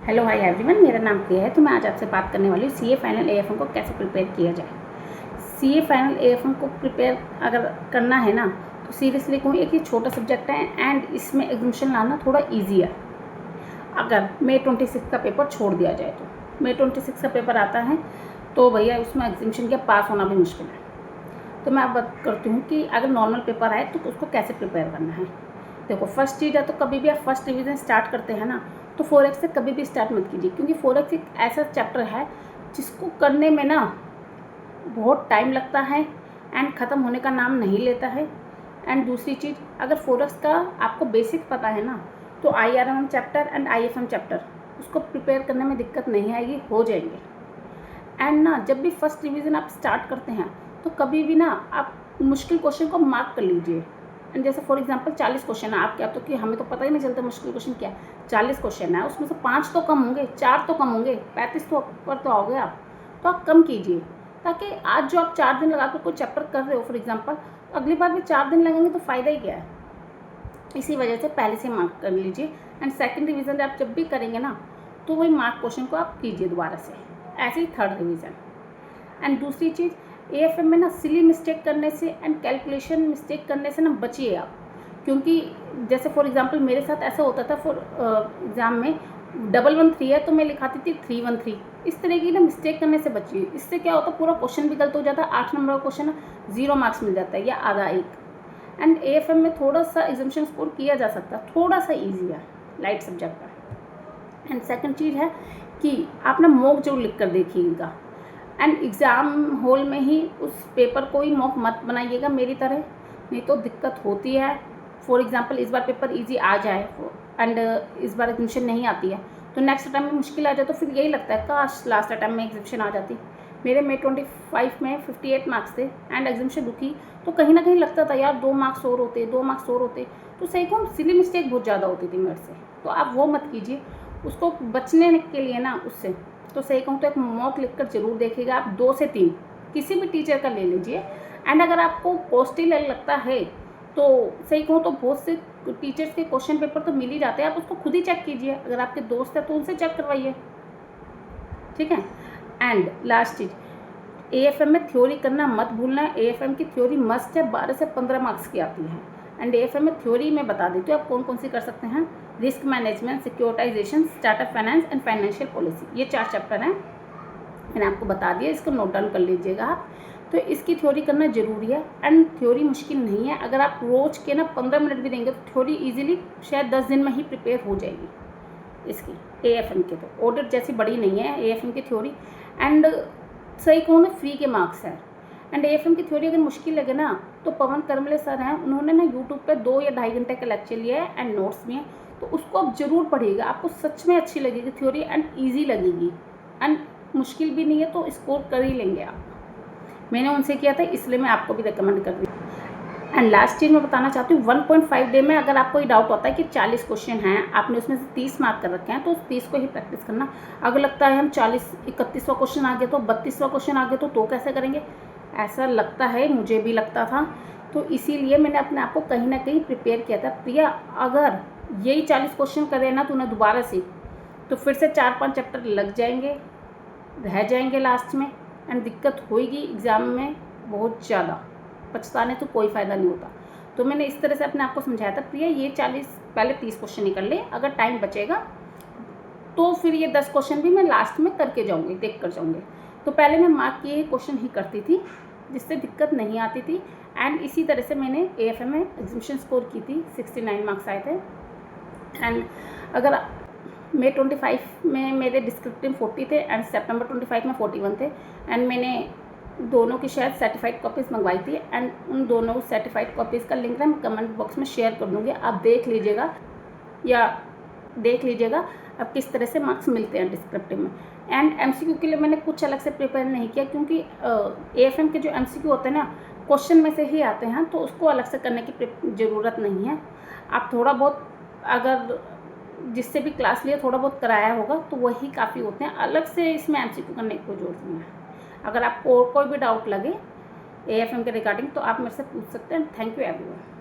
Hello hi everyone, मेरा नाम प्रिया है। तो मैं आज आपसे बात करने वाली हूँ सीए फाइनल एएफएम को कैसे प्रिपेयर किया जाए। सीए फाइनल एएफएम को प्रिपेयर अगर करना है ना, तो सीरियसली कहूँ एक ये छोटा सब्जेक्ट है एंड इसमें एग्जामिशन लाना थोड़ा ईजी है। अगर May 26 का पेपर छोड़ दिया जाए तो May 26 का पेपर आता है तो भैया उसमें एग्जामिशन के पास होना भी मुश्किल है। तो मैं आप बात करती हूँ कि अगर नॉर्मल पेपर आए तो उसको कैसे प्रिपेयर करना है। देखो, फर्स्ट चीज़ है तो कभी भी आप फर्स्ट रिवीजन स्टार्ट करते हैं ना, तो 4x से कभी भी स्टार्ट मत कीजिए, क्योंकि 4x एक ऐसा चैप्टर है जिसको करने में ना बहुत टाइम लगता है एंड ख़त्म होने का नाम नहीं लेता है। एंड दूसरी चीज़, अगर 4x का आपको बेसिक पता है ना, तो IRM chapter and IFM chapter उसको प्रिपेयर करने में दिक्कत नहीं आएगी, हो जाएंगे। एंड ना जब भी फर्स्ट रिवीजन आप स्टार्ट करते हैं तो कभी भी ना आप मुश्किल क्वेश्चन को मार्क कर लीजिए। एंड जैसे फॉर एग्जांपल 40 क्वेश्चन है आपके, आप तो कि हमें तो पता ही नहीं चलता मुश्किल क्वेश्चन क्या है। 40 क्वेश्चन है, उसमें से 5 तो कम होंगे, 4 तो कम होंगे, 35 तो ऊपर तो आओगे आप। तो आप कम कीजिए, ताकि आज जो आप 4 दिन लगा कर कोई चैप्टर कर रहे हो फॉर एग्जाम्पल, अगली बार भी 4 दिन लगेंगे तो फ़ायदा ही क्या है। इसी वजह से पहले से मार्क कर लीजिए। एंड सेकेंड रिविज़न आप जब भी करेंगे ना, तो वही मार्क क्वेश्चन को आप कीजिए दोबारा से, ऐसे ही थर्ड रिविज़न। एंड दूसरी चीज़, एएफएम में ना सिली मिस्टेक करने से एंड कैलकुलेशन मिस्टेक करने से ना बचिए आप, क्योंकि जैसे फॉर एग्जांपल मेरे साथ ऐसा होता था फॉर एग्ज़ाम में 113 है तो मैं लिखाती थी 313। इस तरह की ना मिस्टेक करने से बचिए। इससे क्या होता है, पूरा क्वेश्चन भी गलत हो जाता है, 8 नंबर का क्वेश्चन 0 मार्क्स मिल जाता है या आधा एक। एंड एएफएम में थोड़ा सा एग्जामिनेशन स्कोर किया जा सकता है, थोड़ा सा ईजी है, लाइट सब्जेक्ट है। एंड सेकेंड चीज़ है कि आप ना मॉक जरूर लिख कर देखिएगा। एंड एग्ज़ाम हॉल में ही उस पेपर को ही मॉक मत बनाइएगा मेरी तरह, नहीं तो दिक्कत होती है। फॉर एग्ज़ाम्पल इस बार पेपर इजी आ जाए एंड इस बार एग्जामिनेशन नहीं आती है, तो नेक्स्ट टाइम में मुश्किल आ जाए, तो फिर यही लगता है काश लास्ट टाइम में एग्जामिनेशन आ जाती। मेरे May 25 में 58 मार्क्स थे एंड एग्जामिनेशन रुकी, तो कहीं ना कहीं लगता था यार 2 मार्क्स और होते, 2 मार्क्स और होते। तो सही को सिली मिस्टेक बहुत ज़्यादा होती थी मेरे से, तो आप वो मत कीजिए। उसको बचने के लिए ना उससे, तो सही कहूँ तो एक मॉक लिखकर जरूर देखिएगा आप, 2 से 3 किसी भी टीचर का ले लीजिए। एंड अगर आपको कॉस्टली लगता है तो सही कहूँ तो बहुत से टीचर्स के क्वेश्चन पेपर तो मिल ही जाते हैं, आप उसको खुद ही चेक कीजिए। अगर आपके दोस्त है तो उनसे चेक करवाइए, ठीक है। एंड लास्ट चीज़, एएफएम में थ्योरी करना मत भूलना है। एएफएम की थ्योरी मस्ट है, 12 से 15 मार्क्स की आती है। एंड एएफएम में थ्योरी में बता देती हूँ आप कौन कौन सी कर सकते हैं। Risk management, securitization, startup finance and financial policy, ये 4 चैप्टर हैं, मैंने आपको बता दिया, इसको नोट डाउन कर लीजिएगा आप। तो इसकी थ्योरी करना जरूरी है। एंड थ्योरी मुश्किल नहीं है, अगर आप रोज के ना 15 मिनट भी देंगे तो थ्योरी इजीली शायद 10 दिन में ही प्रिपेयर हो जाएगी। इसकी एएफएम के तो ऑडिट जैसी बड़ी नहीं है एएफएम की थ्योरी। एंड सही कहूँ ना, फ्री के मार्क्स हैं। एंड एएफएम की थ्योरी अगर मुश्किल लगे ना, तो पवन करमले सर हैं, उन्होंने ना यूट्यूब पे 2 या 2.5 घंटे का लेक्चर लिया है एंड नोट्स भी हैं, तो उसको आप जरूर पढ़िएगा। आपको सच में अच्छी लगेगी थ्योरी एंड ईजी लगेगी एंड मुश्किल भी नहीं है, तो स्कोर कर ही लेंगे आप। मैंने उनसे किया था, इसलिए मैं आपको भी रिकमेंड कर रही हूँ। एंड लास्ट चीज़ मैं बताना चाहती हूँ, 1.5 डे में अगर आपको ये डाउट होता है कि 40 क्वेश्चन हैं, आपने उसमें से 30 मार्क कर रखे हैं, तो उस 30 को ही प्रैक्टिस करना। अगर लगता है हम 31वां क्वेश्चन आ गया तो 32वां क्वेश्चन आ गया तो कैसे करेंगे, ऐसा लगता है, मुझे भी लगता था। तो इसीलिए मैंने अपने आप को कहीं ना कहीं प्रिपेयर किया था। प्रिया, अगर यही 40 क्वेश्चन करे ना तूने दोबारा से, तो फिर से 4-5 चैप्टर लग जाएंगे, रह जाएंगे लास्ट में, एंड दिक्कत होगी एग्ज़ाम में बहुत ज़्यादा। पछताने तो कोई फ़ायदा नहीं होता। तो मैंने इस तरह से अपने आप को समझाया था, प्रिया ये 40 पहले 30 क्वेश्चन निकल ले, अगर टाइम बचेगा तो फिर ये 10 क्वेश्चन भी मैं लास्ट में करके जाऊँगी, देख कर जाऊँगी। तो पहले मैं मार्क किए क्वेश्चन ही करती थी, जिससे दिक्कत नहीं आती थी। एंड इसी तरह से मैंने एएफएम में एग्जामिनेशन स्कोर की थी, 69 मार्क्स आए थे। एंड अगर May 25 में मेरे डिस्क्रिप्टिव 40 थे एंड September 25 में 41 थे। एंड मैंने दोनों की शायद सर्टिफाइड कॉपीज़ मंगवाई थी, एंड उन दोनों सर्टिफाइड कॉपीज़ का लिंक मैं कमेंट बॉक्स में शेयर कर दूँगी, आप देख लीजिएगा अब किस तरह से मार्क्स मिलते हैं डिस्क्रिप्टिव में। एंड एमसीक्यू के लिए मैंने कुछ अलग से प्रिपेयर नहीं किया, क्योंकि एएफएम के जो एमसीक्यू होते हैं ना, क्वेश्चन में से ही आते हैं, तो उसको अलग से करने की ज़रूरत नहीं है। आप थोड़ा बहुत अगर जिससे भी क्लास लिया थोड़ा बहुत कराया होगा तो वही काफ़ी होते हैं, अलग से इसमें एमसीक्यू करने की कोई ज़रूरत नहीं है। अगर आपको कोई भी डाउट लगे एएफएम के रिगार्डिंग तो आप मेरे से पूछ सकते हैं। Thank you everyone.